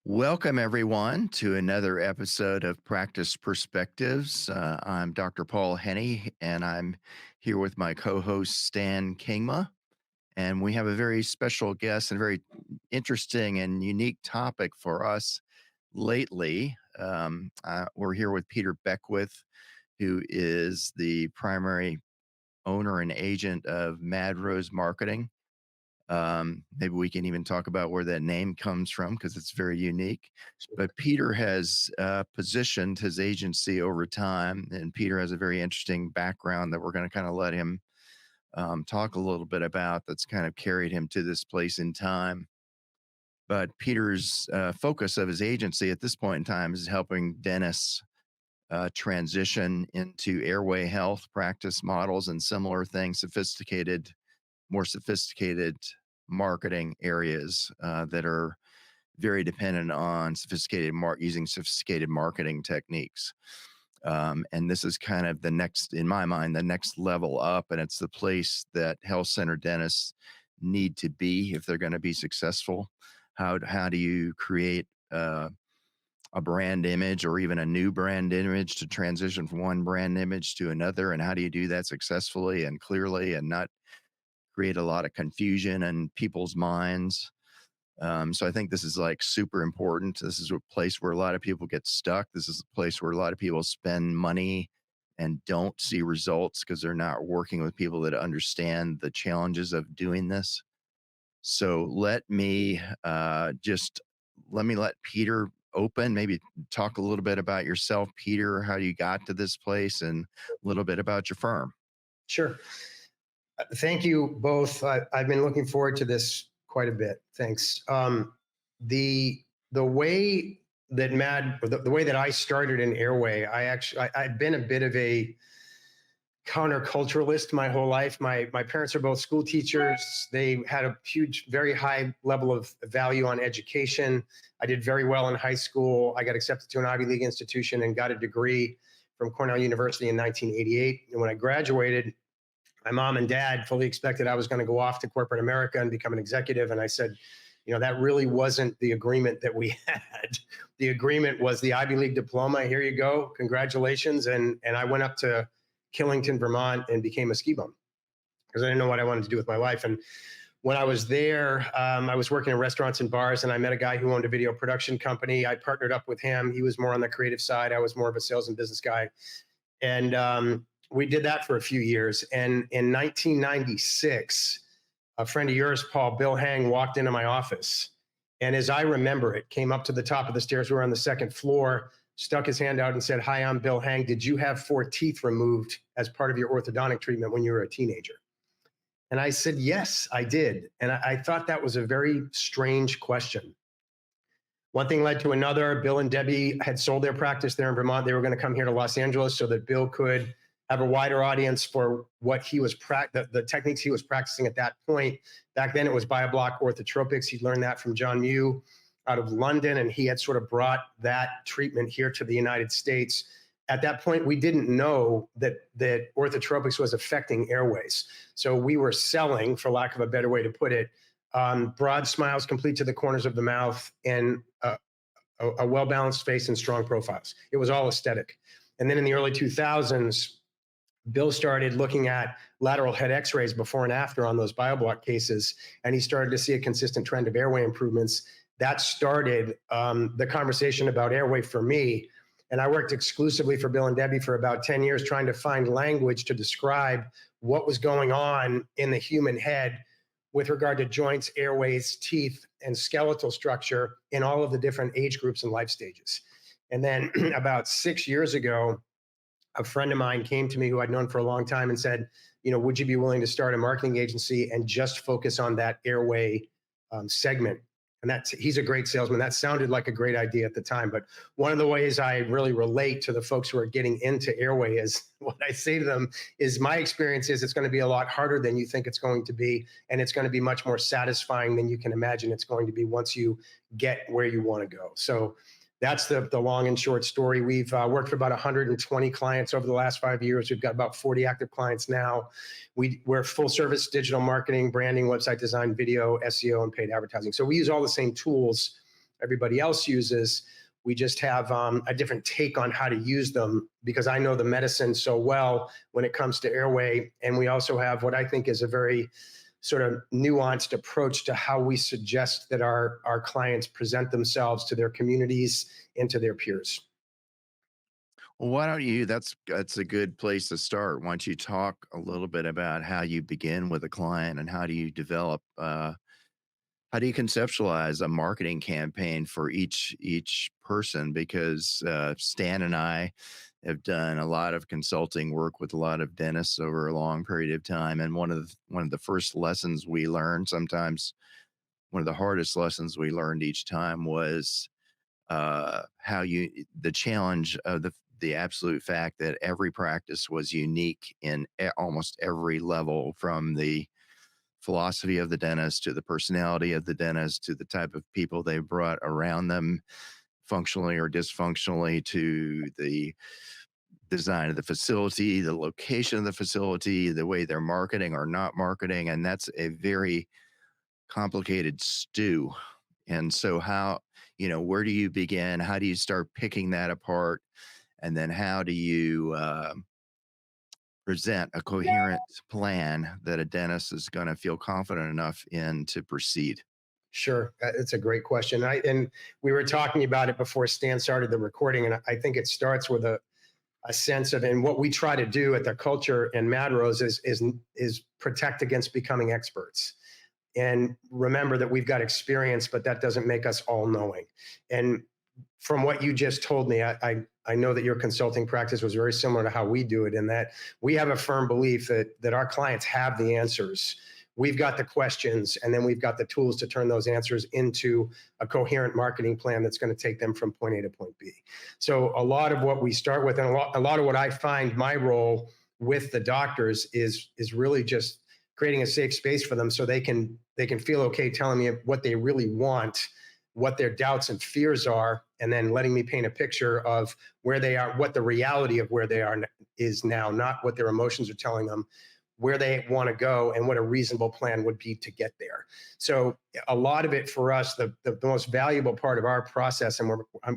Welcome, everyone, to another episode of Practice Perspectives. I'm Dr. Paul Henny, and I'm here with my co host, Stan Kingma. And we have a very special guest and very interesting and unique topic for us lately. We're here with Peter Beckwith, who is the primary owner and agent of Mad Rose Marketing. Maybe we can even talk about where that name comes from because it's very unique. But Peter has positioned his agency over time, and Peter has a very interesting background that we're going to kind of let him talk a little bit about that's kind of carried him to this place in time. But Peter's focus of his agency at this point in time is helping dentists transition into airway health practice models and similar things, more sophisticated marketing areas that are very dependent on using sophisticated marketing techniques. And this is kind of in my mind, the next level up. And it's the place that health center dentists need to be if they're going to be successful. How do you create a brand image or even a new brand image to transition from one brand image to another? And how do you do that successfully and clearly and not create a lot of confusion in people's minds? So I think this is like super important. This is a place where a lot of people get stuck. This is a place where a lot of people spend money and don't see results because they're not working with people that understand the challenges of doing this. So let me let Peter open, maybe talk a little bit about yourself, Peter, how you got to this place and a little bit about your firm. Sure. Thank you both. I've been looking forward to this quite a bit. Thanks. The way that I started in Airway, I've been a bit of a counterculturalist my whole life. My parents are both school teachers. They had a very high level of value on education. I did very well in high school. I got accepted to an Ivy League institution and got a degree from Cornell University in 1988. And when I graduated, my mom and dad fully expected I was going to go off to corporate America and become an executive. And I said, that really wasn't the agreement that we had. The agreement was the Ivy League diploma. Here you go. Congratulations. And I went up to Killington, Vermont and became a ski bum because I didn't know what I wanted to do with my life. And when I was there, I was working in restaurants and bars, and I met a guy who owned a video production company. I partnered up with him. He was more on the creative side. I was more of a sales and business guy. And we did that for a few years. And in 1996, a friend of yours, Bill Hang, walked into my office. And as I remember it, came up to the top of the stairs. We were on the second floor, stuck his hand out and said, "Hi, I'm Bill Hang. Did you have 4 teeth removed as part of your orthodontic treatment when you were a teenager?" And I said, "Yes, I did." And I thought that was a very strange question. One thing led to another. Bill and Debbie had sold their practice there in Vermont. They were going to come here to Los Angeles so that Bill could have a wider audience for what he was the techniques he was practicing at that point. Back then, it was BioBlock orthotropics. He'd learned that from John Mew out of London, and he had sort of brought that treatment here to the United States. At that point, we didn't know that orthotropics was affecting airways. So we were selling, for lack of a better way to put it, broad smiles complete to the corners of the mouth and a well-balanced face and strong profiles. It was all aesthetic. And then in the early 2000s, Bill started looking at lateral head x-rays before and after on those BioBlock cases, and he started to see a consistent trend of airway improvements. That started the conversation about airway for me. And I worked exclusively for Bill and Debbie for about 10 years trying to find language to describe what was going on in the human head with regard to joints, airways, teeth, and skeletal structure in all of the different age groups and life stages. And then about 6 years ago, a friend of mine came to me who I'd known for a long time and said, would you be willing to start a marketing agency and just focus on that airway segment? And he's a great salesman. That sounded like a great idea at the time. But one of the ways I really relate to the folks who are getting into airway is what I say to them is my experience is it's going to be a lot harder than you think it's going to be. And it's going to be much more satisfying than you can imagine it's going to be once you get where you want to go. So that's the long and short story. We've worked for about 120 clients over the last 5 years. We've got about 40 active clients now. We're full service digital marketing, branding, website design, video, SEO, and paid advertising. So we use all the same tools everybody else uses. We just have a different take on how to use them because I know the medicine so well when it comes to airway. And we also have what I think is a very sort of nuanced approach to how we suggest that our clients present themselves to their communities and to their peers. Well, why don't you? That's a good place to start. Why don't you talk a little bit about how you begin with a client and how do you develop? How do you conceptualize a marketing campaign for each person? Because Stan and I have done a lot of consulting work with a lot of dentists over a long period of time, and one of the first lessons we learned, sometimes one of the hardest lessons we learned each time, was how you the challenge of the absolute fact that every practice was unique in almost every level, from the philosophy of the dentist to the personality of the dentist to the type of people they brought around them, functionally or dysfunctionally, to the design of the facility, the location of the facility, the way they're marketing or not marketing. And that's a very complicated stew. And so, where do you begin? How do you start picking that apart? And then how do you present a coherent plan that a dentist is going to feel confident enough in to proceed? Sure, it's a great question. And we were talking about it before Stan started the recording, and I think it starts with a sense of, and what we try to do at the culture and Mad Rose is protect against becoming experts. And remember that we've got experience, but that doesn't make us all knowing. And from what you just told me, I know that your consulting practice was very similar to how we do it, in that we have a firm belief that our clients have the answers. We've got the questions, and then we've got the tools to turn those answers into a coherent marketing plan that's going to take them from point A to point B. So a lot of what we start with, and a lot of what I find my role with the doctors is really just creating a safe space for them so they can feel okay telling me what they really want, what their doubts and fears are, and then letting me paint a picture of where they are, what the reality of where they are is now, not what their emotions are telling them, where they want to go, and what a reasonable plan would be to get there. So a lot of it for us, the most valuable part of our process, and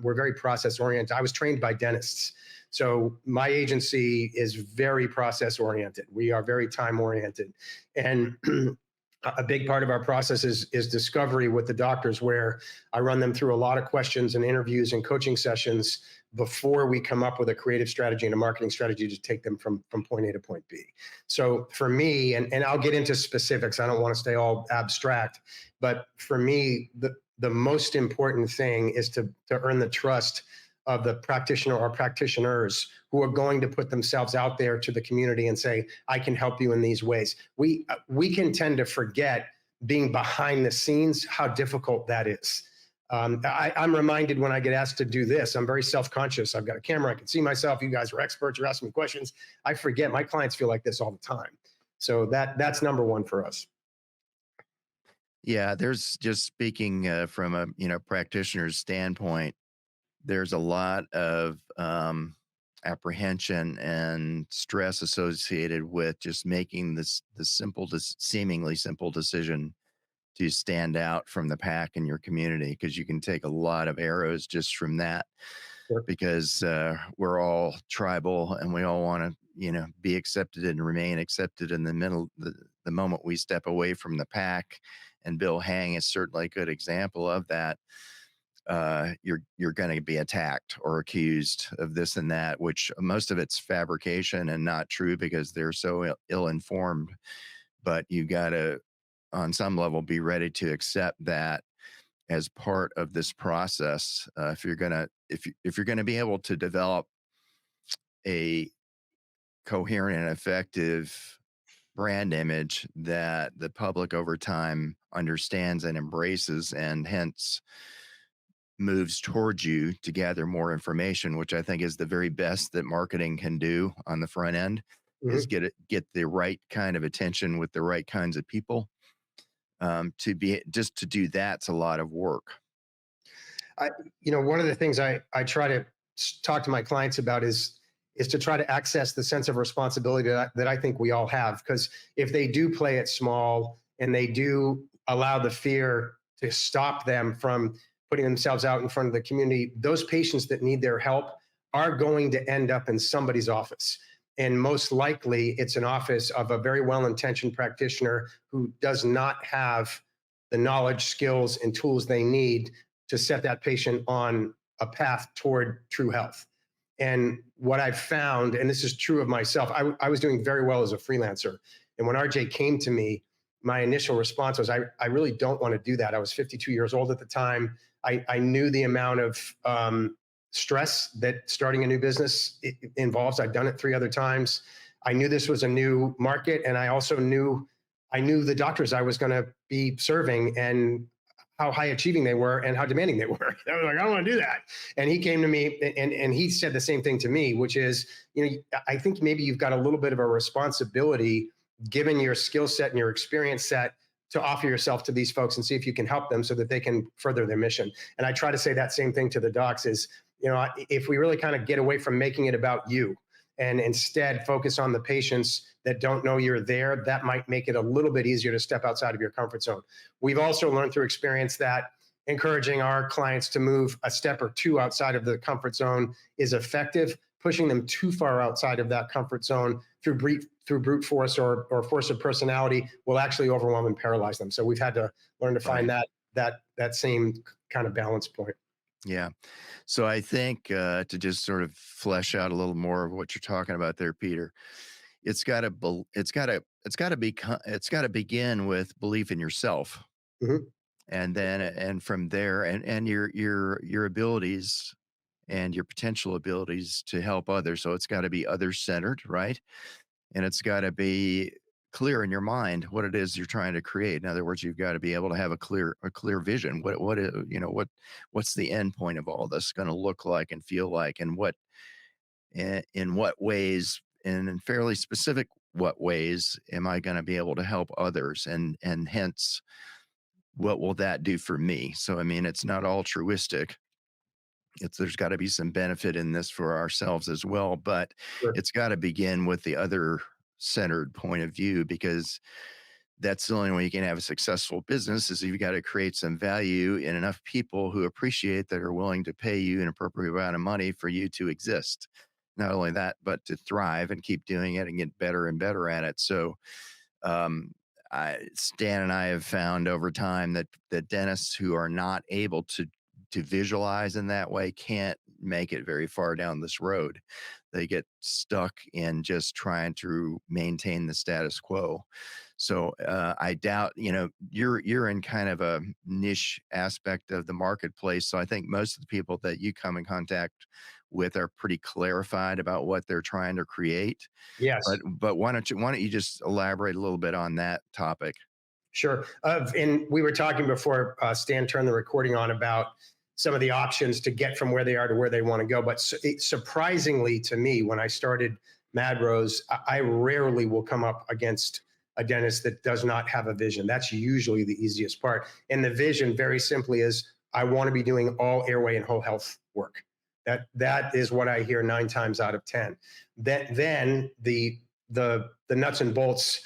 we're very process oriented. I was trained by dentists. So my agency is very process oriented. We are very time oriented. And a big part of our process is discovery with the doctors, where I run them through a lot of questions and interviews and coaching sessions before we come up with a creative strategy and a marketing strategy to take them from point A to point B. So for me, and I'll get into specifics, I don't want to stay all abstract, but for me, the most important thing is to earn the trust of the practitioner or practitioners who are going to put themselves out there to the community and say, I can help you in these ways. We can tend to forget, being behind the scenes, how difficult that is. I'm reminded when I get asked to do this, I'm very self-conscious. I've got a camera, I can see myself. You guys are experts, you're asking me questions. I forget my clients feel like this all the time. So that's number one for us. Yeah, there's just speaking from a practitioner's standpoint. There's a lot of apprehension and stress associated with just making this seemingly simple decision to stand out from the pack in your community, because you can take a lot of arrows just from that, Sure. because we're all tribal and we all want to be accepted and remain accepted in the middle. The moment we step away from the pack, and Bill Hang is certainly a good example of that, you're going to be attacked or accused of this and that, which most of it's fabrication and not true because they're so ill informed. But you got to, on some level, be ready to accept that as part of this process. If you're gonna be able to develop a coherent and effective brand image that the public over time understands and embraces, and hence moves towards you to gather more information, which I think is the very best that marketing can do on the front end, is Mhm. get the right kind of attention with the right kinds of people. To do that's a lot of work. I, one of the things I try to talk to my clients about is to try to access the sense of responsibility that I think we all have. Because if they do play it small and they do allow the fear to stop them from putting themselves out in front of the community, those patients that need their help are going to end up in somebody's office. And most likely, it's an office of a very well intentioned practitioner who does not have the knowledge, skills, and tools they need to set that patient on a path toward true health. And what I've found, and this is true of myself, I was doing very well as a freelancer. And when RJ came to me, my initial response was, I really don't want to do that. I was 52 years old at the time. I knew the amount of stress that starting a new business involves. I've done it 3 other times. I knew this was a new market, and I also knew the doctors I was going to be serving and how high achieving they were and how demanding they were. I was like, I don't want to do that. And he came to me and he said the same thing to me, which is, I think maybe you've got a little bit of a responsibility, given your skill set and your experience set, to offer yourself to these folks and see if you can help them so that they can further their mission. And I try to say that same thing to the docs is, if we really kind of get away from making it about you and instead focus on the patients that don't know you're there, that might make it a little bit easier to step outside of your comfort zone. We've also learned through experience that encouraging our clients to move a step or two outside of the comfort zone is effective. Pushing them too far outside of that comfort zone through brute force or force of personality will actually overwhelm and paralyze them. So we've had to learn to find Right. that same kind of balance point. Yeah. So I think to just sort of flesh out a little more of what you're talking about there, Peter, it's got to begin with belief in yourself, Mhm. and then and from there, and your abilities and your potential abilities to help others. So it's got to be other centered, right? And it's got to be clear in your mind what it is you're trying to create. In other words, you've got to be able to have a clear vision. What's the end point of all this going to look like and feel like, and in what ways, and in fairly specific what ways am I going to be able to help others, and hence what will that do for me? So I mean, it's not altruistic. There's got to be some benefit in this for ourselves as well, but Sure. it's got to begin with the other centered point of view, because that's the only way you can have a successful business is you've got to create some value in enough people who appreciate that are willing to pay you an appropriate amount of money for you to exist. Not only that, but to thrive and keep doing it and get better and better at it. So um, Stan and I have found over time that dentists who are not able to visualize in that way can't make it very far down this road. They get stuck in just trying to maintain the status quo. So I doubt, you're in kind of a niche aspect of the marketplace. So I think most of the people that you come in contact with are pretty clarified about what they're trying to create. Yes. But why don't you just elaborate a little bit on that topic? Sure. And we were talking before Stan turned the recording on about some of the options to get from where they are to where they want to go. But surprisingly to me, when I started Mad Rose, I rarely will come up against a dentist that does not have a vision. That's usually the easiest part. And the vision, very simply, is I want to be doing all airway and whole health work. That is what I hear 9 times out of 10. Then the nuts and bolts,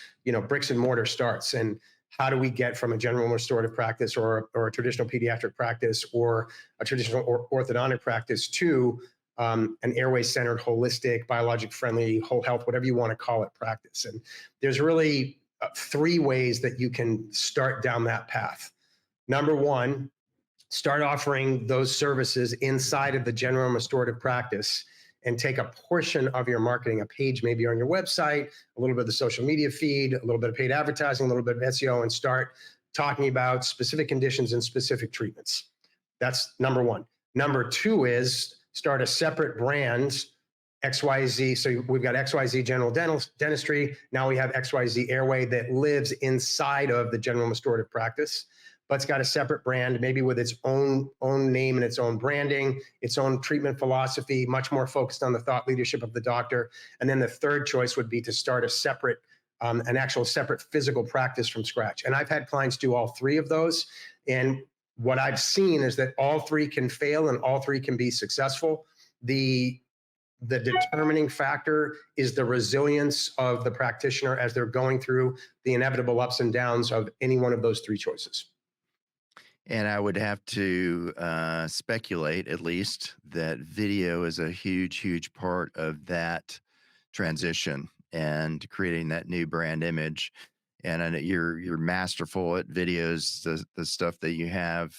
bricks and mortar starts. And how do we get from a general restorative practice or a traditional pediatric practice or a traditional orthodontic practice to an airway centered, holistic, biologic friendly, whole health, whatever you want to call it, practice? And there's really 3 ways that you can start down that path. Number one, start offering those services inside of the general restorative practice and take a portion of your marketing, a page maybe on your website, a little bit of the social media feed, a little bit of paid advertising, a little bit of SEO, and start talking about specific conditions and specific treatments. That's number one. Number two is start a separate brand, XYZ. So we've got XYZ General Dentistry. Now we have XYZ Airway that lives inside of the general restorative practice, but it's got a separate brand, maybe with its own name and its own branding, its own treatment philosophy, much more focused on the thought leadership of the doctor. And then the third choice would be to start a separate, an actual separate physical practice from scratch. And I've had clients do all 3 of those. And what I've seen is that all 3 can fail and all 3 can be successful. The determining factor is the resilience of the practitioner as they're going through the inevitable ups and downs of any one of those 3 choices. And I would have to speculate, at least, that video is a huge, huge part of that transition and creating that new brand image. And I know you're masterful at videos. The stuff that you have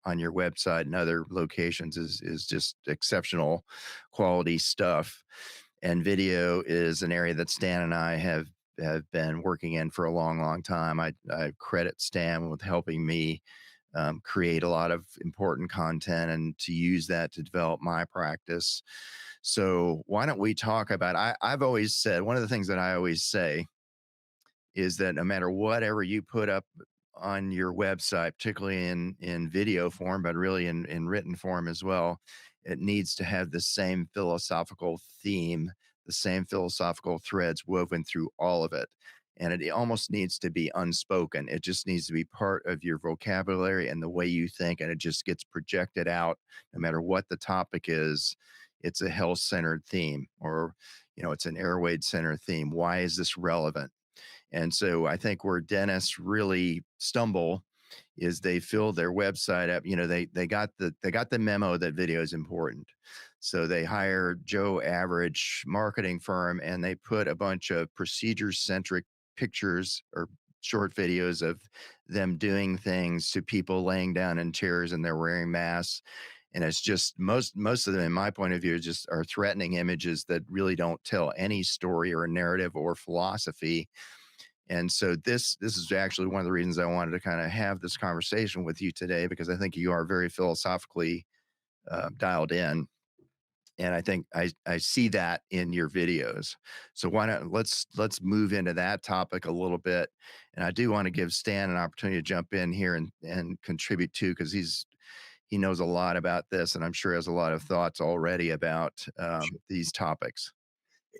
on your website and other locations is just exceptional quality stuff. And video is an area that Stan and I have been working in for a long, long time. I credit Stan with helping me create a lot of important content and to use that to develop my practice. So why don't we talk about? I've always said one of the things that I always say is that no matter whatever you put up on your website, particularly in video form, but really in written form as well, it needs to have the same philosophical theme, the same philosophical threads woven through all of it. And it almost needs to be unspoken. It just needs to be part of your vocabulary and the way you think, and it just gets projected out no matter what the topic is. It's a health centered theme, or it's an airway centered theme. Why is this relevant? And so I think where dentists really stumble is they fill their website up. They got the memo that video is important. So they hire Joe Average marketing firm and they put a bunch of procedure centric pictures or short videos of them doing things to people laying down in chairs and they're wearing masks. And it's just most of them, in my point of view, just are threatening images that really don't tell any story or narrative or philosophy. And so this is actually one of the reasons I wanted to kind of have this conversation with you today, because I think you are very philosophically dialed in, and I think I see that in your videos. So why not let's move into that topic a little bit, and I do want to give Stan an opportunity to jump in here and contribute too, because he knows a lot about this, and I'm sure has a lot of thoughts already about these topics.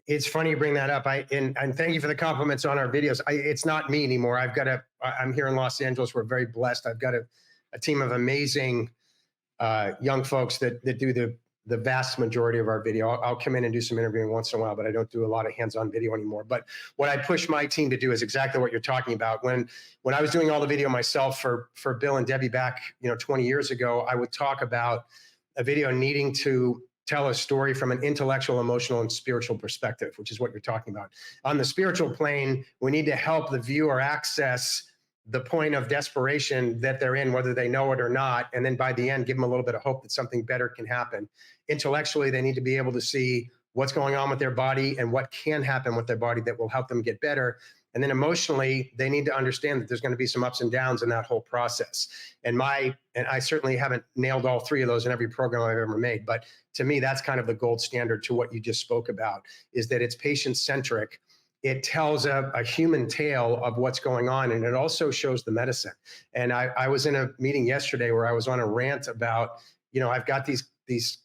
It's funny you bring that up. And thank you for the compliments on our videos. It's not me anymore. I'm here in Los Angeles. We're very blessed. I've got a team of amazing young folks that do the vast majority of our video. I'll come in and do some interviewing once in a while, but I don't do a lot of hands-on video anymore. But what I push my team to do is exactly what you're talking about. When I was doing all the video myself for Bill and Debbie back 20 years ago, I would talk about a video needing to tell a story from an intellectual, emotional, and spiritual perspective, which is what you're talking about. On the spiritual plane, we need to help the viewer access the point of desperation that they're in, whether they know it or not. And then by the end, give them a little bit of hope that something better can happen. Intellectually, they need to be able to see what's going on with their body and what can happen with their body that will help them get better. And then emotionally, they need to understand that there's going to be some ups and downs in that whole process. And I certainly haven't nailed all three of those in every program I've ever made. But to me, that's kind of the gold standard to what you just spoke about, is that it's patient centric. It tells a human tale of what's going on, and it also shows the medicine. And I was in a meeting yesterday where I was on a rant about, I've got these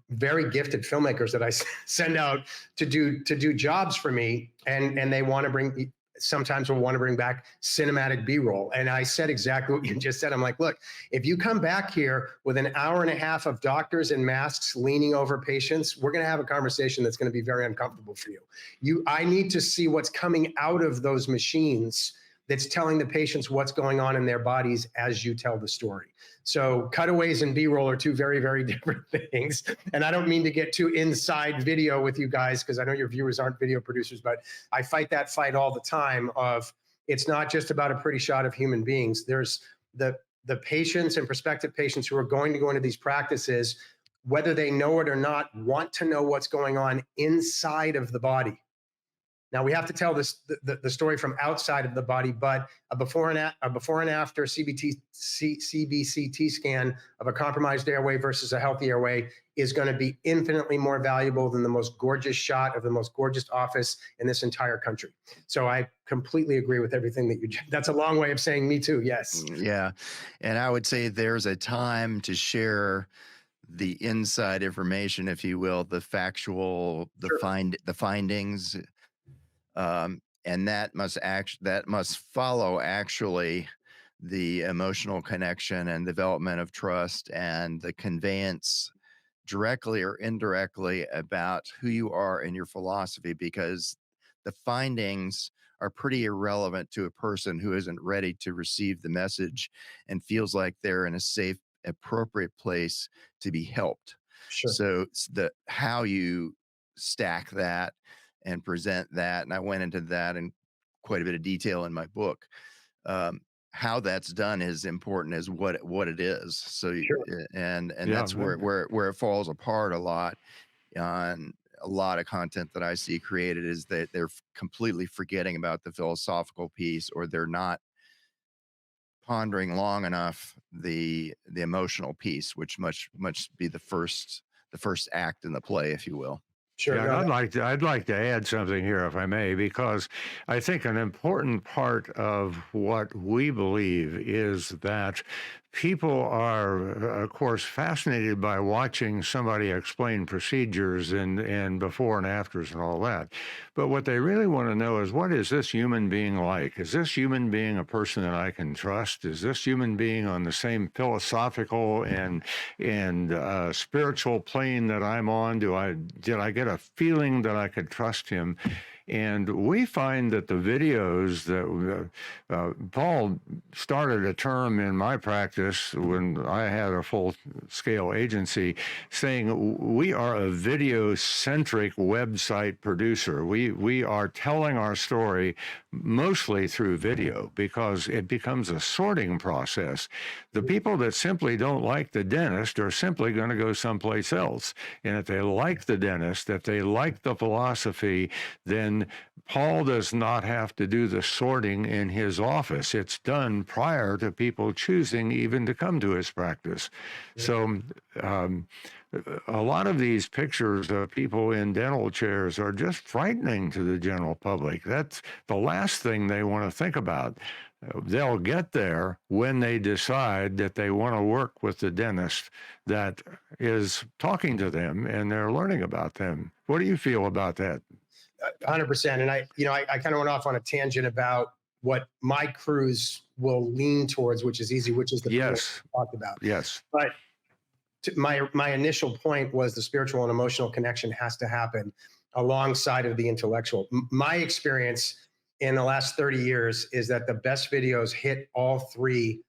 very gifted filmmakers that I send out to do jobs for me, and they want to bring, sometimes will want to bring back cinematic B-roll. And I said exactly what you just said. I'm like, look, if you come back here with an hour and a half of doctors in masks leaning over patients, we're going to have a conversation that's going to be very uncomfortable for you. I need to see what's coming out of those machines that's telling the patients what's going on in their bodies as you tell the story. So cutaways and B-roll are two very, very different things. And I don't mean to get too inside video with you guys, because I know your viewers aren't video producers, but I fight that fight all the time of, it's not just about a pretty shot of human beings. There's the patients and prospective patients who are going to go into these practices, whether they know it or not, want to know what's going on inside of the body. Now we have to tell the story from outside of the body, but a before and after CBCT scan of a compromised airway versus a healthy airway is going to be infinitely more valuable than the most gorgeous shot of the most gorgeous office in this entire country. So I completely agree with everything that that's a long way of saying me too. Yes. Yeah. And I would say there's a time to share the inside information, if you will, the factual, Sure. the findings, and that must follow actually the emotional connection and development of trust and the conveyance directly or indirectly about who you are and your philosophy, because the findings are pretty irrelevant to a person who isn't ready to receive the message and feels like they're in a safe, appropriate place to be helped. Sure. So the how you stack that and present that, and I went into that in quite a bit of detail in my book. Um, how that's done is important as what it is. So Sure. and Yeah. that's where it falls apart a lot on a lot of content that I see created is that they're completely forgetting about the philosophical piece, or they're not pondering long enough the emotional piece, which must be the first act in the play, if you will. Sure. Yeah, and No, I'd like to add something here, if I may, because I think an important part of what we believe is that people are, of course, fascinated by watching somebody explain procedures and before and afters and all that. But what they really want to know is, what is this human being like? Is this human being a person that I can trust? Is this human being on the same philosophical and spiritual plane that I'm on? Did I get a feeling that I could trust him? And we find that the videos that Paul started a term in my practice when I had a full scale agency saying we are a video centric website producer. We are telling our story mostly through video because it becomes a sorting process. The people that simply don't like the dentist are simply going to go someplace else. And if they like the dentist, if they like the philosophy, then Paul does not have to do the sorting in his office. It's done prior to people choosing even to come to his practice. So um, a lot of these pictures of people in dental chairs are just frightening to the general public. That's the last thing they want to think about. They'll get there when they decide that they want to work with the dentist that is talking to them and they're learning about them. What do you feel about that? 100%. And I kind of went off on a tangent about what my crews will lean towards, which is easy, which is the pillar Yes, we talked about. yes, But my initial point was the spiritual and emotional connection has to happen alongside of the intellectual. My experience in the last 30 years is that the best videos hit all three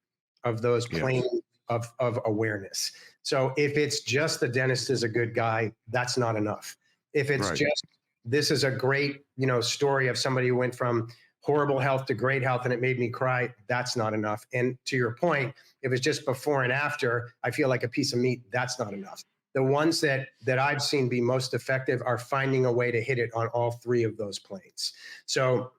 of those yes, planes of awareness. So if it's just the dentist is a good guy, that's not enough. If it's right. just this is a great story of somebody who went from horrible health to great health and it made me cry, that's not enough. And to your point, if it's just before and after, I feel like a piece of meat, that's not enough. The ones that I've seen be most effective are finding a way to hit it on all three of those planes. So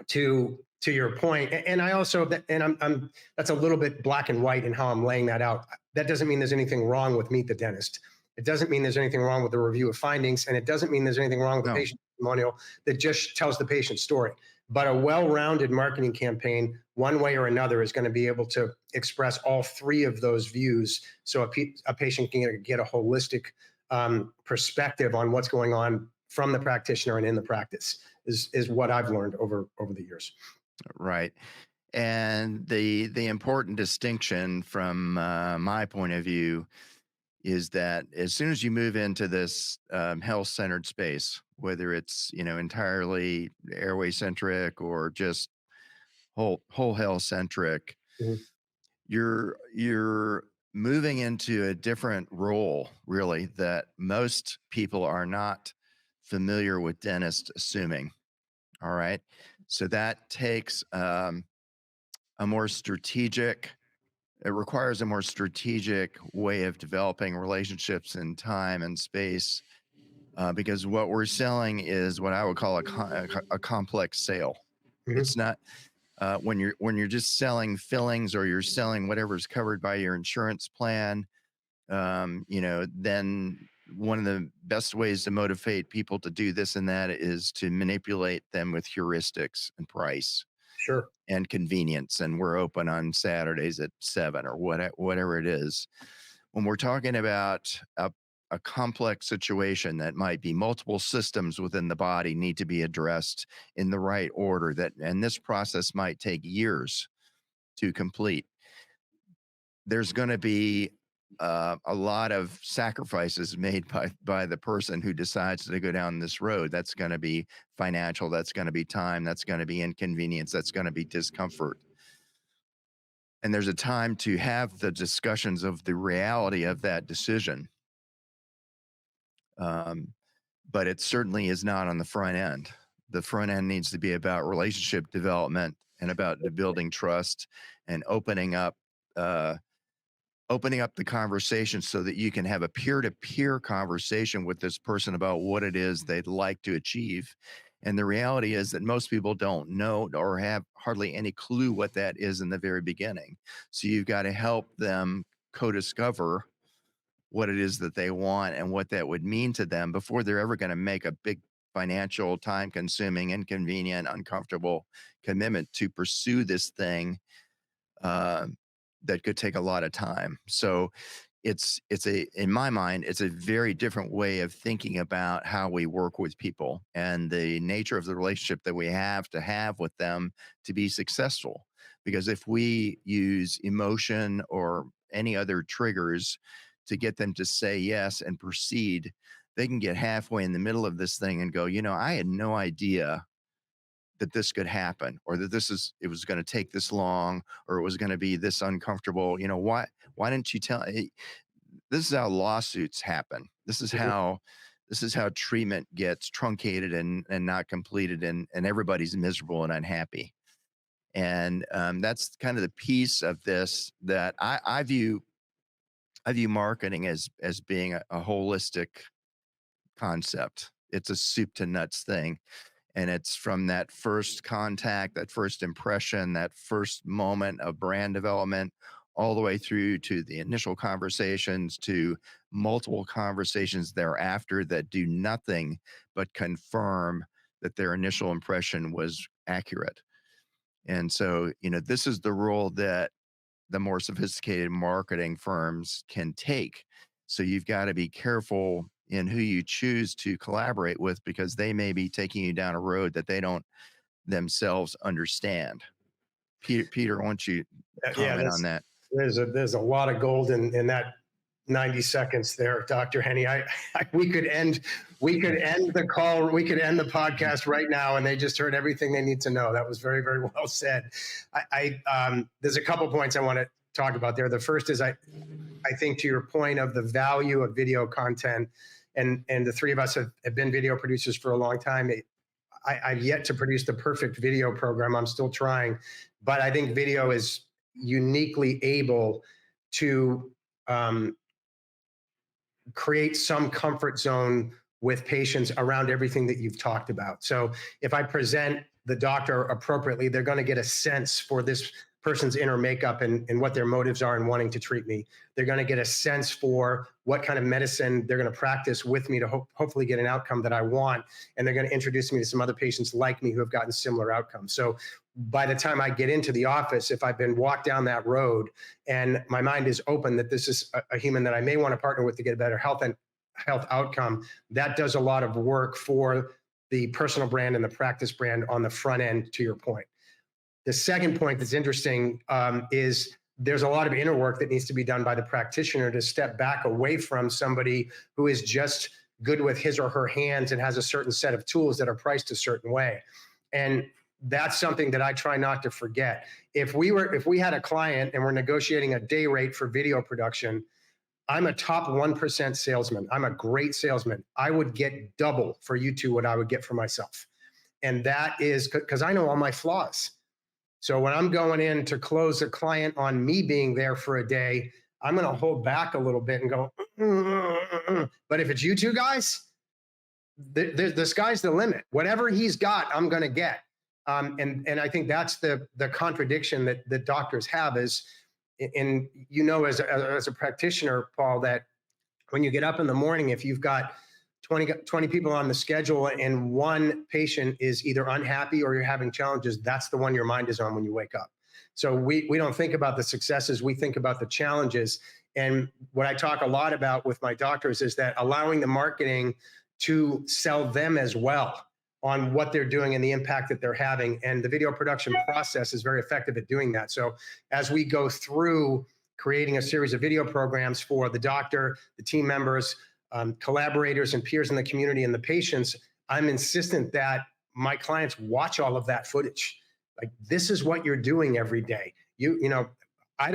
to your point, and I also, and I'm that's a little bit black and white in how I'm laying that out. That doesn't mean there's anything wrong with Meet the Dentist. It doesn't mean there's anything wrong with the review of findings, and it doesn't mean there's anything wrong with the No. patient testimonial that just tells the patient's story. But a well-rounded marketing campaign, one way or another, is going to be able to express all three of those views, so a patient can get a holistic perspective on what's going on from the practitioner and in the practice. Is what I've learned over the years. Right. And the important distinction from my point of view is that as soon as you move into this health centered space, whether it's entirely airway centric or just whole health centric, Mhm. you're moving into a different role, really, that most people are not familiar with dentists assuming. All right. So that takes a more strategic, it requires a more strategic way of developing relationships in time and space, because what we're selling is what I would call a complex sale. Mhm. It's not when you're just selling fillings or you're selling whatever's covered by your insurance plan. Then one of the best ways to motivate people to do this and that is to manipulate them with heuristics and price Sure. and convenience. And we're open on Saturdays at 7 or whatever it is. When we're talking about a complex situation that might be multiple systems within the body need to be addressed in the right order, and this process might take years to complete. There's going to be a lot of sacrifices made by the person who decides to go down this road. That's going to be financial. That's going to be time. That's going to be inconvenience. That's going to be discomfort. And there's a time to have the discussions of the reality of that decision. Um, but it certainly is not on the front end. The front end needs to be about relationship development and about the building trust and uh, opening up the conversation so that you can have a peer-to-peer conversation with this person about what it is they'd like to achieve. And the reality is that most people don't know or have hardly any clue what that is in the very beginning. So you've got to help them co-discover what it is that they want and what that would mean to them before they're ever going to make a big financial, time consuming, inconvenient, uncomfortable commitment to pursue this thing uh, that could take a lot of time. So it's a in my mind, it's a very different way of thinking about how we work with people and the nature of the relationship that we have to have with them to be successful. Because if we use emotion or any other triggers to get them to say yes and proceed, they can get halfway in the middle of this thing and go, I had no idea that this could happen, or that it was going to take this long, or it was going to be this uncomfortable. Why didn't you tell? This is how lawsuits happen. Mhm. This is how treatment gets truncated and not completed, and everybody's miserable and unhappy. And that's kind of the piece of this that I view marketing as being a holistic concept. It's a soup to nuts thing. And it's from that first contact, that first impression, that first moment of brand development, all the way through to the initial conversations, to multiple conversations thereafter that do nothing but confirm that their initial impression was accurate. And so, this is the role that the more sophisticated marketing firms can take. So you've got to be careful in who you choose to collaborate with, because they may be taking you down a road that they don't themselves understand. Peter, why don't you Yeah, comment on that? there's a lot of gold in that 90 seconds there, Dr. Henny. We could end the call, we could end the podcast right now, and they just heard everything they need to know. That was very, very well said. There's a couple points I want to talk about there. The first is I think, to your point of the value of video content, and the three of us have been video producers for a long time. I've yet to produce the perfect video program. I'm still trying, but I think video is uniquely able to um, create some comfort zone with patients around everything that you've talked about. So if I present the doctor appropriately, they're going to get a sense for this person's inner makeup and what their motives are in wanting to treat me. They're going to get a sense for what kind of medicine they're going to practice with me to hopefully get an outcome that I want. And they're going to introduce me to some other patients like me who have gotten similar outcomes. So by the time I get into the office, if I've been walked down that road and my mind is open that this is a human that I may want to partner with to get a better health outcome, that does a lot of work for the personal brand and the practice brand on the front end, to your point. The second point that's interesting is there's a lot of inner work that needs to be done by the practitioner to step back away from somebody who is just good with his or her hands and has a certain set of tools that are priced a certain way. And that's something that I try not to forget. If we had a client and we're negotiating a day rate for video production, I'm a top 1% salesman. I'm a great salesman. I would get double for you two what I would get for myself. And that is because I know all my flaws. So when I'm going in to close a client on me being there for a day, I'm going to hold back a little bit and go, but if it's you two guys, the sky's the limit. Whatever he's got, I'm going to get. And I think that's the contradiction that doctors have is, and as a practitioner, Paul, that when you get up in the morning, if you've got 20 people on the schedule and one patient is either unhappy or you're having challenges, that's the one your mind is on when you wake up. So we don't think about the successes, we think about the challenges. And what I talk a lot about with my doctors is that allowing the marketing to sell them as well on what they're doing and the impact that they're having. And the video production process is very effective at doing that. So as we go through creating a series of video programs for the doctor, the team members, collaborators, and peers in the community and the patients. I'm insistent that my clients watch all of that footage. Like, this is what you're doing every day.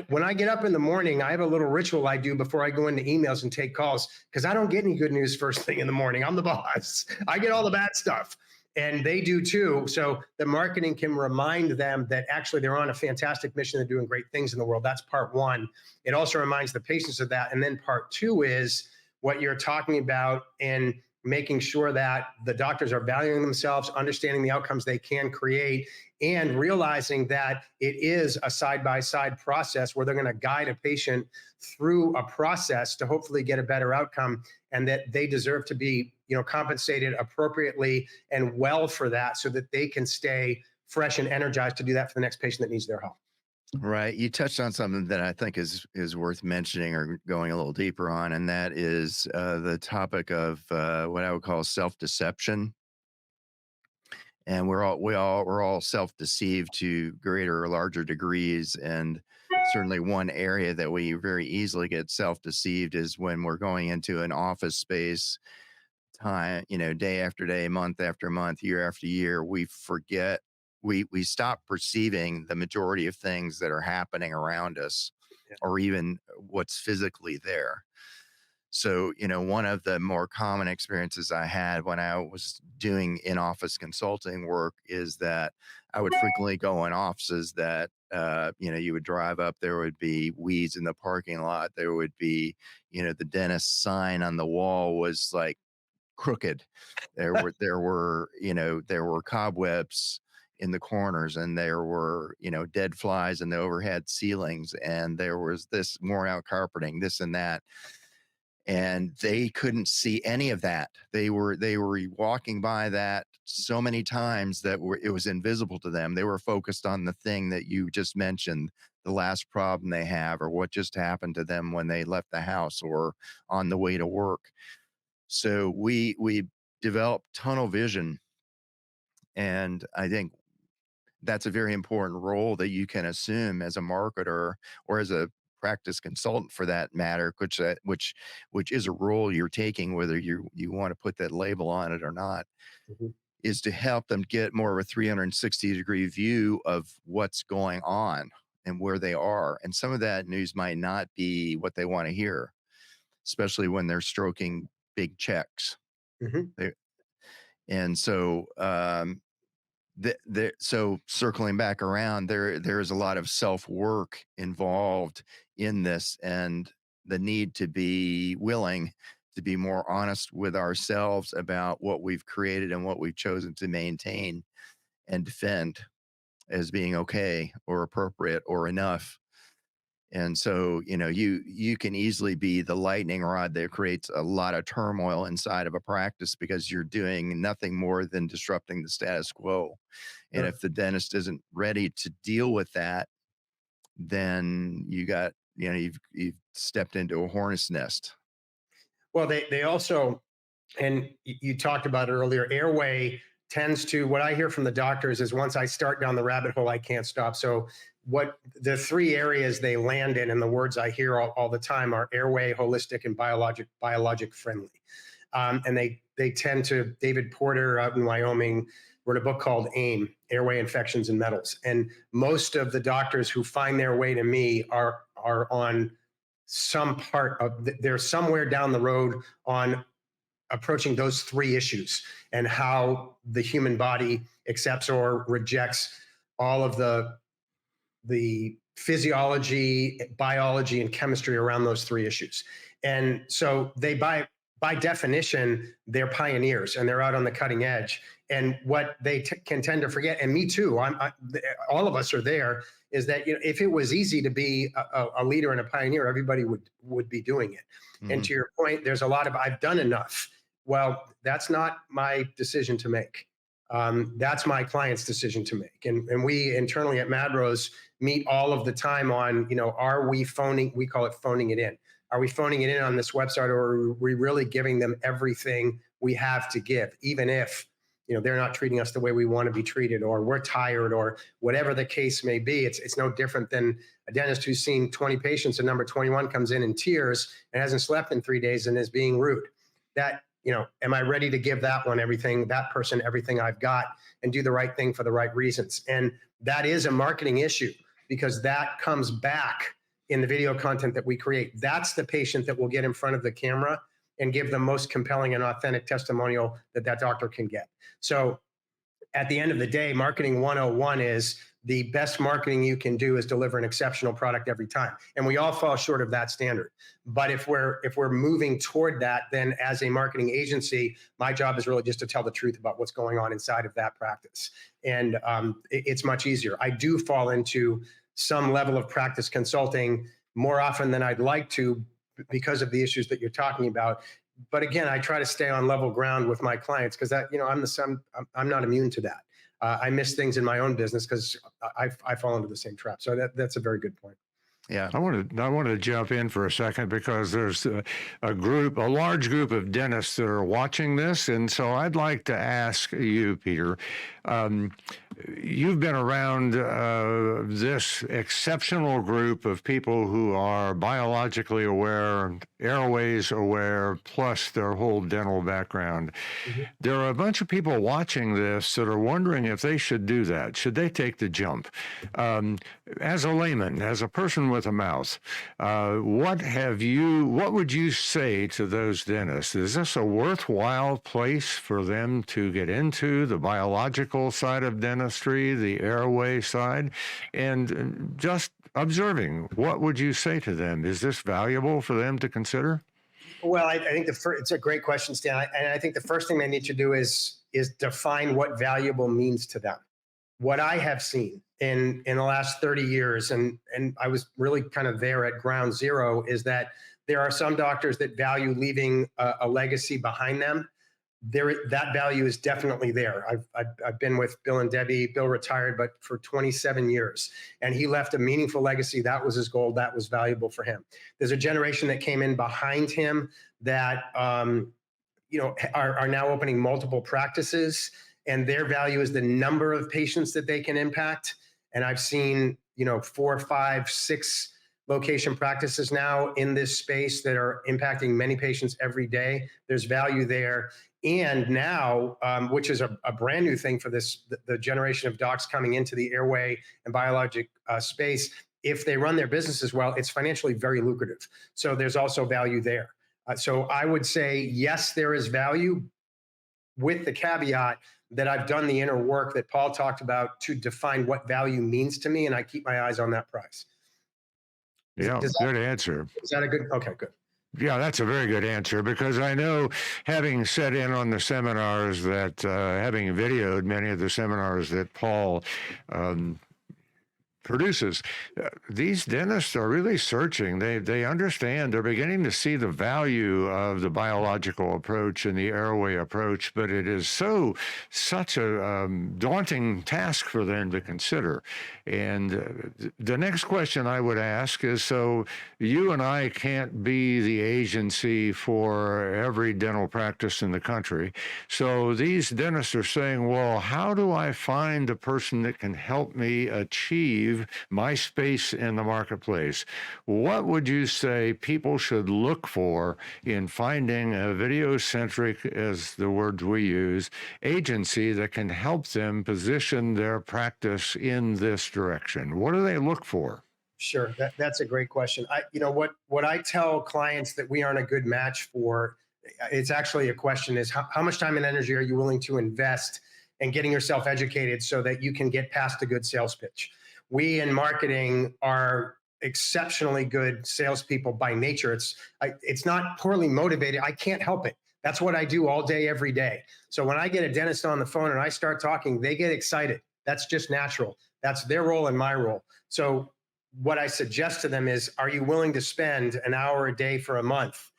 When I get up in the morning, I have a little ritual I do before I go into emails and take calls, because I don't get any good news first thing in the morning. I'm the boss. I get all the bad stuff, and they do too. So the marketing can remind them that actually they're on a fantastic mission. They're doing great things in the world. That's part one. It also reminds the patients of that. And then part two is what you're talking about, and making sure that the doctors are valuing themselves, understanding the outcomes they can create, and realizing that it is a side-by-side process where they're going to guide a patient through a process to hopefully get a better outcome, and that they deserve to be, compensated appropriately and well for that, so that they can stay fresh and energized to do that for the next patient that needs their help. Right. You touched on something that I think is worth mentioning or going a little deeper on, and that is the topic of what I would call self-deception. And we're all self-deceived to greater or larger degrees. And certainly one area that we very easily get self-deceived is when we're going into an office space, time, day after day, month after month, year after year. We forget, we stop perceiving the majority of things that are happening around us, Yeah. or even what's physically there. So, one of the more common experiences I had when I was doing in-office consulting work is that I would frequently go in offices that, you would drive up, there would be weeds in the parking lot. There would be, the dentist sign on the wall was like crooked. There were cobwebs in the corners, and there were, dead flies in the overhead ceilings, and there was this worn out carpeting, this and that. And they couldn't see any of that. They were walking by that so many times that it was invisible to them. They were focused on the thing that you just mentioned, the last problem they have, or what just happened to them when they left the house or on the way to work. So we developed tunnel vision, and I think that's a very important role that you can assume as a marketer, or as a practice consultant for that matter, which is a role you're taking, whether you want to put that label on it or not, Mhm. is to help them get more of a 360-degree view of what's going on and where they are. And some of that news might not be what they want to hear, especially when they're stroking big checks. Mhm. They, and so so circling back around, there's a lot of self-work involved in this, and the need to be willing to be more honest with ourselves about what we've created and what we've chosen to maintain and defend as being okay or appropriate or enough. And so, you can easily be the lightning rod that creates a lot of turmoil inside of a practice, because you're doing nothing more than disrupting the status quo. And Sure. if the dentist isn't ready to deal with that, then you've stepped into a hornet's nest. Well, they also, and you talked about it earlier, airway tends to, what I hear from the doctors is, once I start down the rabbit hole, I can't stop. So what the three areas they land in, and the words I hear all the time, are airway, holistic, and biologic friendly. And they tend to, David Porter out in Wyoming wrote a book called AIM, Airway Infections and Metals. And most of the doctors who find their way to me are on some part of, they're somewhere down the road on approaching those three issues, and how the human body accepts or rejects all of the physiology, biology, and chemistry around those three issues. And so they, by definition, they're pioneers, and they're out on the cutting edge. And what they can tend to forget, and me too, all of us are there, is that, if it was easy to be a leader and a pioneer, everybody would be doing it. And Mhm. to your point, there's a lot of, I've done enough. Well, that's not my decision to make. That's my client's decision to make. And we internally at Madrose meet all of the time on, are we phoning, we call it phoning it in. Are we phoning it in on this website, or are we really giving them everything we have to give, even if they're not treating us the way we want to be treated, or we're tired, or whatever the case may be. It's no different than a dentist who's seen 20 patients and number 21 comes in tears and hasn't slept in 3 days and is being rude. That, am I ready to give that person everything I've got and do the right thing for the right reasons? And that is a marketing issue, because that comes back in the video content that we create. That's the patient that will get in front of the camera and give the most compelling and authentic testimonial that doctor can get. So at the end of the day, marketing 101 is the best marketing you can do is deliver an exceptional product every time. And we all fall short of that standard. But if we're moving toward that, then as a marketing agency, my job is really just to tell the truth about what's going on inside of that practice. And it's much easier. I do fall into some level of practice consulting more often than I'd like to, because of the issues that you're talking about. But again, I try to stay on level ground with my clients, because I'm not immune to that. I miss things in my own business because I fall into the same trap. So that's a very good point. Yeah. I want to jump in for a second, because there's a large group of dentists that are watching this. And so I'd like to ask you, Peter, you've been around this exceptional group of people who are biologically aware, airways aware, plus their whole dental background. Mm-hmm. There are a bunch of people watching this that are wondering if they should do that. Should they take the jump? As a layman, as a person with a mouth, what would you say to those dentists? Is this a worthwhile place for them to get into, the biological side of dentistry, the airway side? And just observing, what would you say to them? Is this valuable for them to consider? Well, I think it's a great question, Stan. And I think the first thing they need to do is define what valuable means to them. What I have seen in the last 30 years, and I was really kind of there at ground zero, is that there are some doctors that value leaving a legacy behind them. That value is definitely there. I've been with Bill and Debbie. Bill retired, but for 27 years, and he left a meaningful legacy. That was his goal. That was valuable for him. There's a generation that came in behind him that are now opening multiple practices, and their value is the number of patients that they can impact. And I've seen 4, 5, 6 location practices now in this space that are impacting many patients every day. There's value there. And now, which is a brand new thing for the generation of docs coming into the airway and biologic space, if they run their businesses well, it's financially very lucrative. So there's also value there. So I would say, yes, there is value, with the caveat that I've done the inner work that Paul talked about to define what value means to me, and I keep my eyes on that price. Yeah, good answer. Is that a good? Okay, good. Yeah, that's a very good answer, because I know, having sat in on the seminars that, having videoed many of the seminars that Paul produces, these dentists are really searching. They understand. They're beginning to see the value of the biological approach and the airway approach, but it is such a daunting task for them to consider. And the next question I would ask is, so you and I can't be the agency for every dental practice in the country. So these dentists are saying, well, how do I find a person that can help me achieve my space in the marketplace? What would you say people should look for in finding a video-centric, as the words we use, agency that can help them position their practice in this direction? What do they look for? Sure, that's a great question. What I tell clients that we aren't a good match for, it's actually a question, is how much time and energy are you willing to invest in getting yourself educated so that you can get past a good sales pitch? We in marketing are exceptionally good salespeople by nature. It's not poorly motivated. I can't help it. That's what I do all day, every day. So when I get a dentist on the phone and I start talking, they get excited. That's just natural. That's their role and my role. So what I suggest to them is, are you willing to spend an hour a day for a month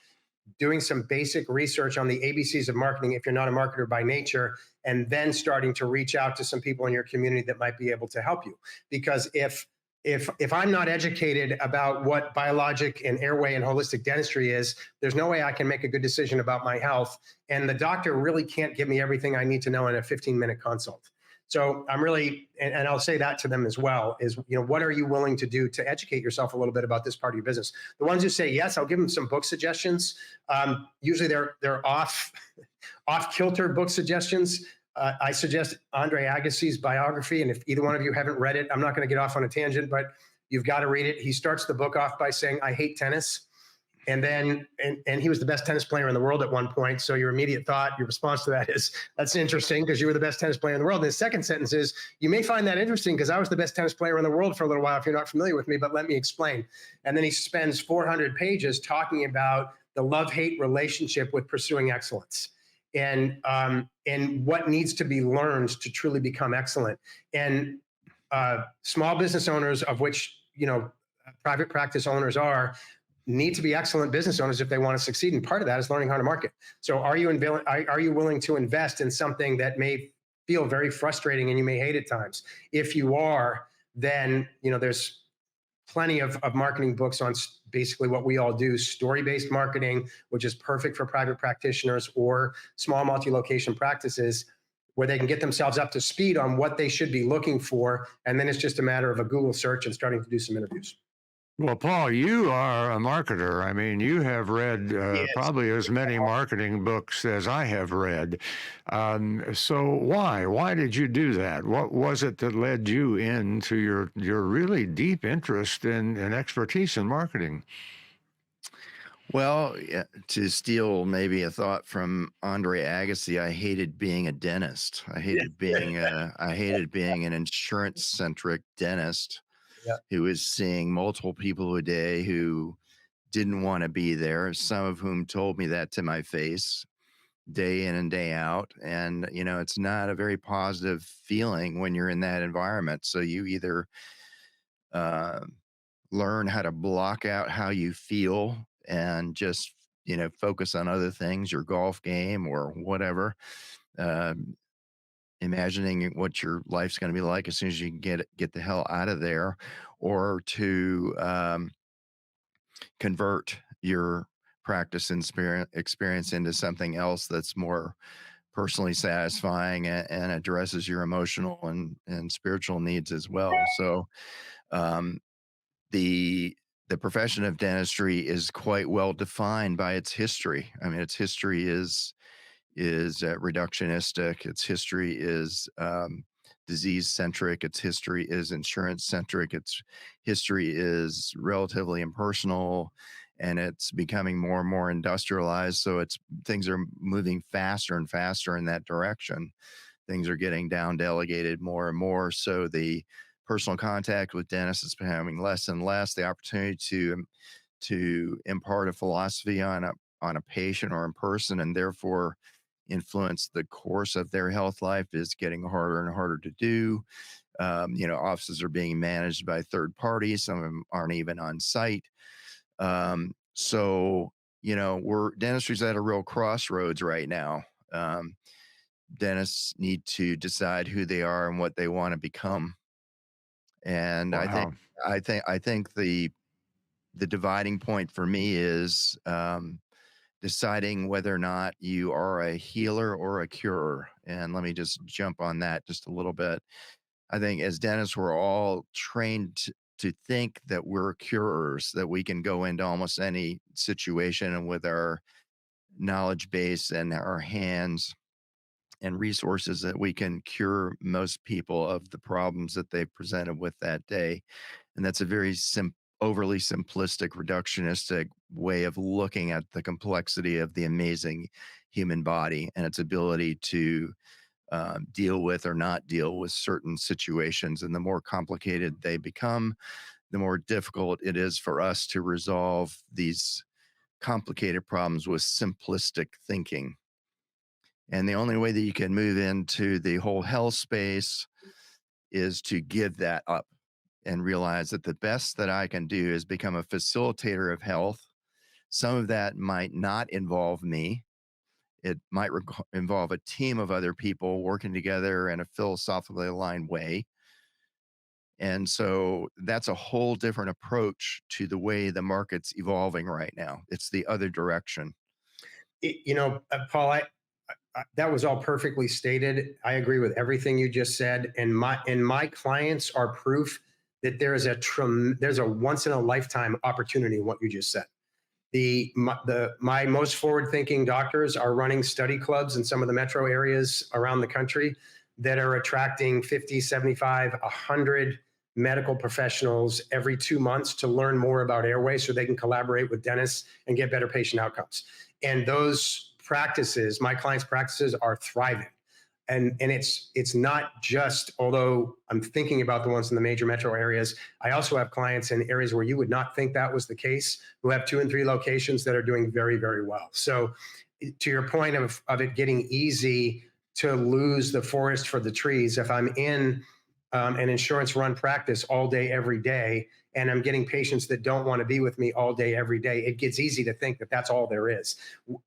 doing some basic research on the ABCs of marketing, if you're not a marketer by nature, and then starting to reach out to some people in your community that might be able to help you? Because if if I'm not educated about what biologic and airway and holistic dentistry is, there's no way I can make a good decision about my health. And the doctor really can't give me everything I need to know in a 15-minute consult. So I'm really, and I'll say that to them as well, is, what are you willing to do to educate yourself a little bit about this part of your business? The ones who say yes, I'll give them some book suggestions. Usually they're off kilter book suggestions. I suggest Andre Agassi's biography, and if either one of you haven't read it, I'm not going to get off on a tangent, but you've got to read it. He starts the book off by saying, "I hate tennis." And then, and he was the best tennis player in the world at one point. So your immediate thought, your response to that is, that's interesting because you were the best tennis player in the world. And the second sentence is, you may find that interesting because I was the best tennis player in the world for a little while if you're not familiar with me, but let me explain. And then he spends 400 pages talking about the love-hate relationship with pursuing excellence and what needs to be learned to truly become excellent. And small business owners, of which, private practice owners need to be excellent business owners if they want to succeed. And part of that is learning how to market. So are you willing to invest in something that may feel very frustrating and you may hate at times? If you are, then, there's plenty of marketing books on basically what we all do, story-based marketing, which is perfect for private practitioners or small multi-location practices, where they can get themselves up to speed on what they should be looking for. And then it's just a matter of a Google search and starting to do some interviews. Well, Paul, you are a marketer. I mean, you have read Yes. probably as many marketing books as I have read. So why did you do that? What was it that led you into your really deep interest and expertise in marketing? Well, yeah, to steal maybe a thought from Andre Agassi, I hated being a dentist. I hated being an insurance-centric dentist Yeah. who was seeing multiple people a day who didn't want to be there, some of whom told me that to my face day in and day out. And, it's not a very positive feeling when you're in that environment. So you either uh, learn how to block out how you feel and just, focus on other things, your golf game or whatever, um, imagining what your life's going to be like as soon as you can get the hell out of there, or to convert your practice and experience into something else that's more personally satisfying and addresses your emotional and spiritual needs as well. So um, the the profession of dentistry is quite well defined by its history. I mean, its history is reductionistic. Its history is disease centric. Its history is insurance centric. Its history is relatively impersonal, and it's becoming more and more industrialized. So things are moving faster and faster in that direction. Things are getting down delegated more and more. So the personal contact with dentists is becoming less and less. The opportunity to impart a philosophy on a patient or in person, and therefore influence the course of their health life, is getting harder and harder to do. Offices are being managed by third parties. Some of them aren't even on site. So, dentistry's at a real crossroads right now. Dentists need to decide who they are and what they want to become. And Wow. I think the dividing point for me is deciding whether or not you are a healer or a curer. And let me just jump on that just a little bit. I think as dentists, we're all trained to think that we're curers, that we can go into almost any situation and with our knowledge base and our hands and resources that we can cure most people of the problems that they presented with that day. And that's a very overly simplistic, reductionistic way of looking at the complexity of the amazing human body and its ability to deal with or not deal with certain situations. And the more complicated they become, the more difficult it is for us to resolve these complicated problems with simplistic thinking. And the only way that you can move into the whole health space is to give that up and realize that the best that I can do is become a facilitator of health. Some of that might not involve me. It might involve a team of other people working together in a philosophically aligned way. And so that's a whole different approach to the way the market's evolving right now. It's the other direction. Paul, that was all perfectly stated. I agree with everything you just said, and my clients are proof that there's a once in a lifetime opportunity in what you just said. My most forward thinking doctors are running study clubs in some of the metro areas around the country that are attracting 50, 75, 100 medical professionals every 2 months to learn more about airway so they can collaborate with dentists and get better patient outcomes. And those practices, my clients' practices, are thriving. And it's not just, although I'm thinking about the ones in the major metro areas, I also have clients in areas where you would not think that was the case, who have 2 and 3 locations that are doing very, very well. So to your point of it getting easy to lose the forest for the trees, if I'm in an insurance run practice all day, every day, and I'm getting patients that don't want to be with me all day, every day, it gets easy to think that that's all there is.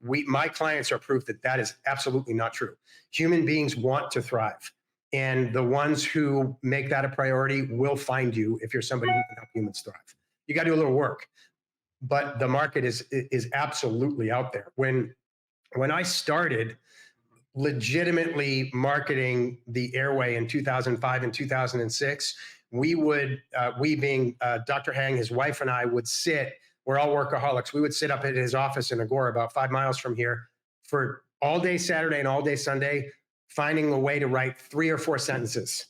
My clients are proof that that is absolutely not true. Human beings want to thrive. And the ones who make that a priority will find you if you're somebody who can help humans thrive. You got to do a little work, but the market is absolutely out there. When I started legitimately marketing the airway in 2005 and 2006, we being Dr. Hang, his wife, and I would sit, we're all workaholics, we would sit up at his office in Agora, about 5 miles from here, for all day Saturday and all day Sunday, finding a way to write 3 or 4 sentences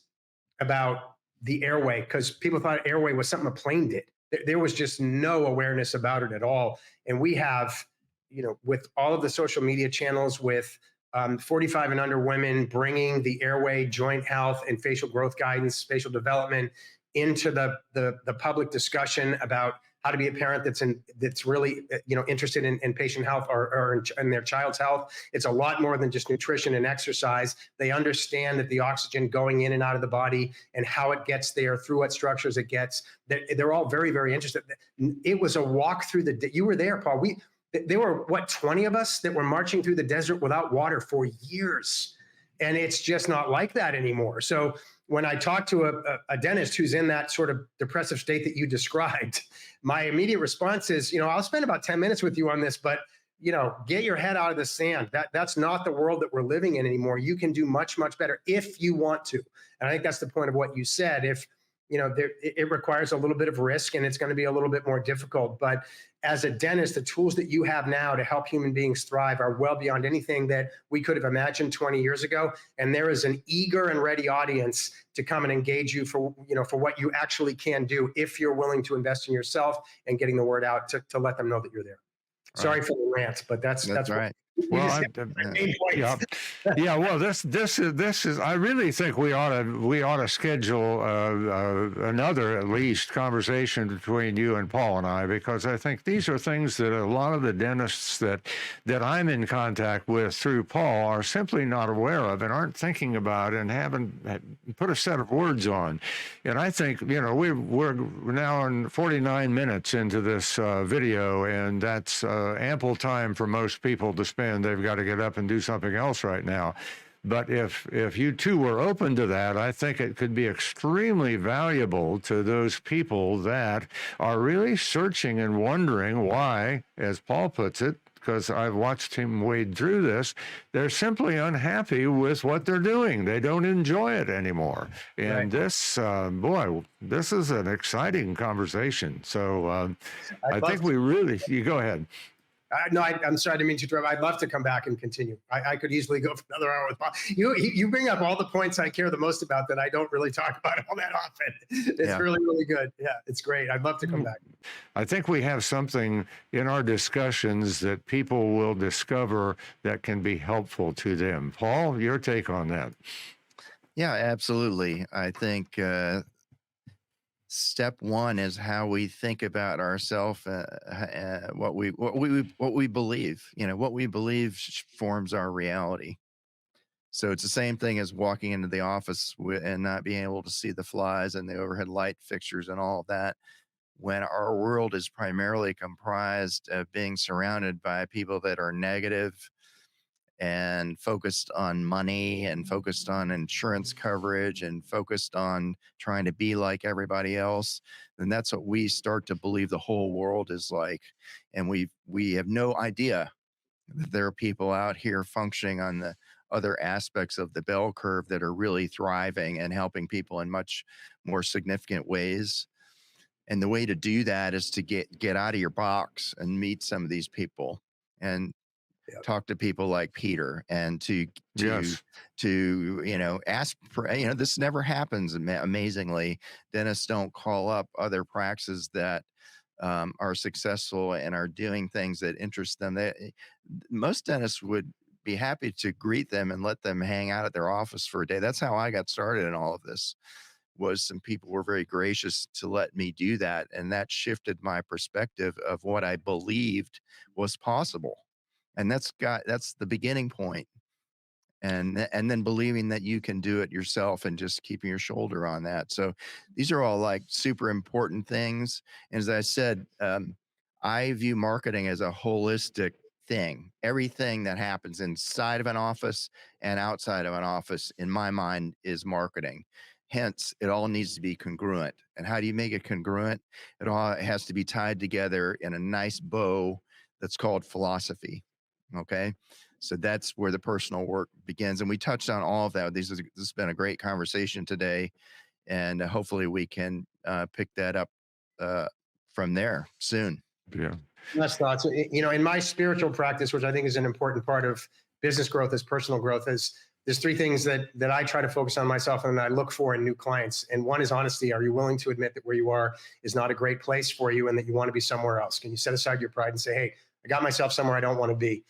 about the airway, because people thought airway was something a plane did. There was just no awareness about it at all. And we have, with all of the social media channels, with 45 and under women bringing the airway, joint health, and facial growth guidance, facial development into the public discussion about how to be a parent that's really interested in patient health or in their child's health. It's a lot more than just nutrition and exercise. They understand that the oxygen going in and out of the body and how it gets there, through what structures it gets. They're all very, very interested. It was a walk through you were there, Paul. There were, 20 of us that were marching through the desert without water for years. And it's just not like that anymore. So when I talk to a dentist who's in that sort of depressive state that you described, my immediate response is, I'll spend about 10 minutes with you on this, but get your head out of the sand. That's not the world that we're living in anymore. You can do much, much better if you want to. And I think that's the point of what you said. If it requires a little bit of risk and it's going to be a little bit more difficult. But as a dentist, the tools that you have now to help human beings thrive are well beyond anything that we could have imagined 20 years ago. And there is an eager and ready audience to come and engage you for what you actually can do if you're willing to invest in yourself and getting the word out to let them know that you're there. Right. Sorry for the rant, but that's right. Well, yeah. Well, this is. I really think we ought to schedule another, at least, conversation between you and Paul and I, because I think these are things that a lot of the dentists that I'm in contact with through Paul are simply not aware of and aren't thinking about and haven't put a set of words on. And I think we're now in 49 minutes into this video, and that's ample time for most people to spend. They've got to get up and do something else right now. But if you two were open to that, I think it could be extremely valuable to those people that are really searching and wondering why, as Paul puts it, because I've watched him wade through this, they're simply unhappy with what they're doing. They don't enjoy it anymore. And this, this is an exciting conversation. So I think you go ahead. No, I'm sorry, I didn't mean to interrupt. I'd love to come back and continue. I could easily go for another hour with Bob. You bring up all the points I care the most about that I don't really talk about all that often. It's really, really good. Yeah, it's great. I'd love to come back. I think we have something in our discussions that people will discover that can be helpful to them. Paul, your take on that? Yeah, absolutely. I think step one is how we think about ourselves, what we believe. What we believe forms our reality. So it's the same thing as walking into the office and not being able to see the flies and the overhead light fixtures and all of that, when our world is primarily comprised of being surrounded by people that are negative and focused on money and focused on insurance coverage and focused on trying to be like everybody else, then that's what we start to believe the whole world is like. And we have no idea that there are people out here functioning on the other aspects of the bell curve that are really thriving and helping people in much more significant ways. And the way to do that is to get out of your box and meet some of these people and Yeah. talk to people like Peter, and to Yes. ask for, this never happens amazingly. Dentists don't call up other practices that are successful and are doing things that interest them. Most dentists would be happy to greet them and let them hang out at their office for a day. That's how I got started in all of this. Was some people were very gracious to let me do that, and that shifted my perspective of what I believed was possible. And that's the beginning point. And then believing that you can do it yourself and just keeping your shoulder on that. So these are all like super important things. And as I said, I view marketing as a holistic thing. Everything that happens inside of an office and outside of an office, in my mind, is marketing. Hence, it all needs to be congruent. And how do you make it congruent? It all has to be tied together in a nice bow that's called philosophy. Okay. So that's where the personal work begins. And we touched on all of that. This has been a great conversation today. And hopefully we can pick that up uh, from there soon. Yeah. Last thoughts. In my spiritual practice, which I think is an important part of business growth, as personal growth, is there's three things that I try to focus on myself and I look for in new clients. And one is honesty. Are you willing to admit that where you are is not a great place for you and that you want to be somewhere else? Can you set aside your pride and say, hey, I got myself somewhere I don't want to be?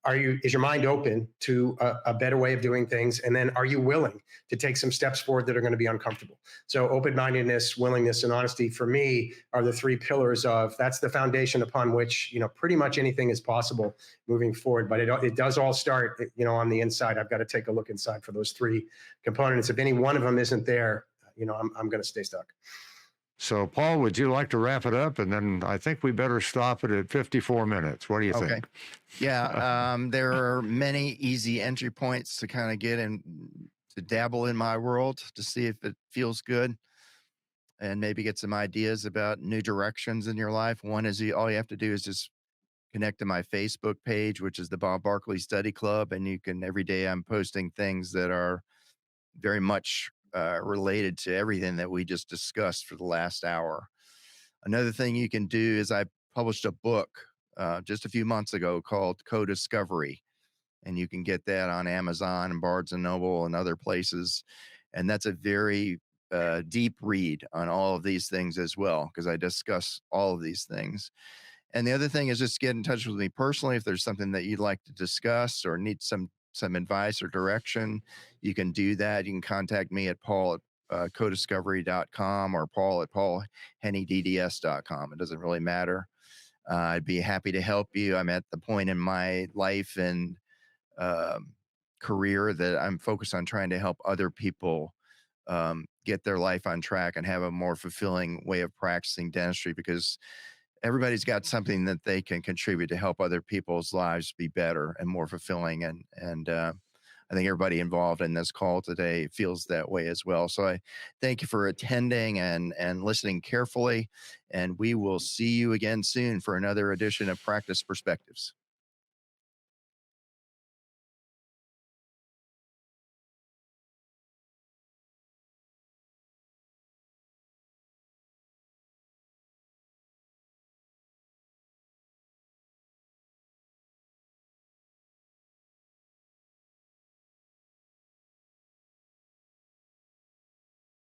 Is your mind open to a better way of doing things? And then are you willing to take some steps forward that are going to be uncomfortable? So open-mindedness, willingness, and honesty for me are the three pillars of, that's the foundation upon which, pretty much anything is possible moving forward. But it does all start, on the inside. I've got to take a look inside for those three components. If any one of them isn't there, I'm going to stay stuck. So, Paul, would you like to wrap it up? And then I think we better stop it at 54 minutes. What do you Okay. think? Yeah. There are many easy entry points to kind of get in, to dabble in my world, to see if it feels good and maybe get some ideas about new directions in your life. One is all you have to do is just connect to my Facebook page, which is the Bob Barkley Study Club. And every day I'm posting things that are very much related to everything that we just discussed for the last hour. Another thing you can do is I published a book just a few months ago called Co-Discovery, and you can get that on Amazon and Barnes and Noble and other places. And that's a very deep read on all of these things as well, because I discuss all of these things. And the other thing is just get in touch with me personally if there's something that you'd like to discuss or need some advice or direction. You can do that. You can contact me at Paul at codiscovery.com or Paul at paulhennydds.com. It doesn't really matter. I'd be happy to help you. I'm at the point in my life and career that I'm focused on trying to help other people get their life on track and have a more fulfilling way of practicing dentistry, because everybody's got something that they can contribute to help other people's lives be better and more fulfilling. And I think everybody involved in this call today feels that way as well. So I thank you for attending and listening carefully. And we will see you again soon for another edition of Practice Perspectives.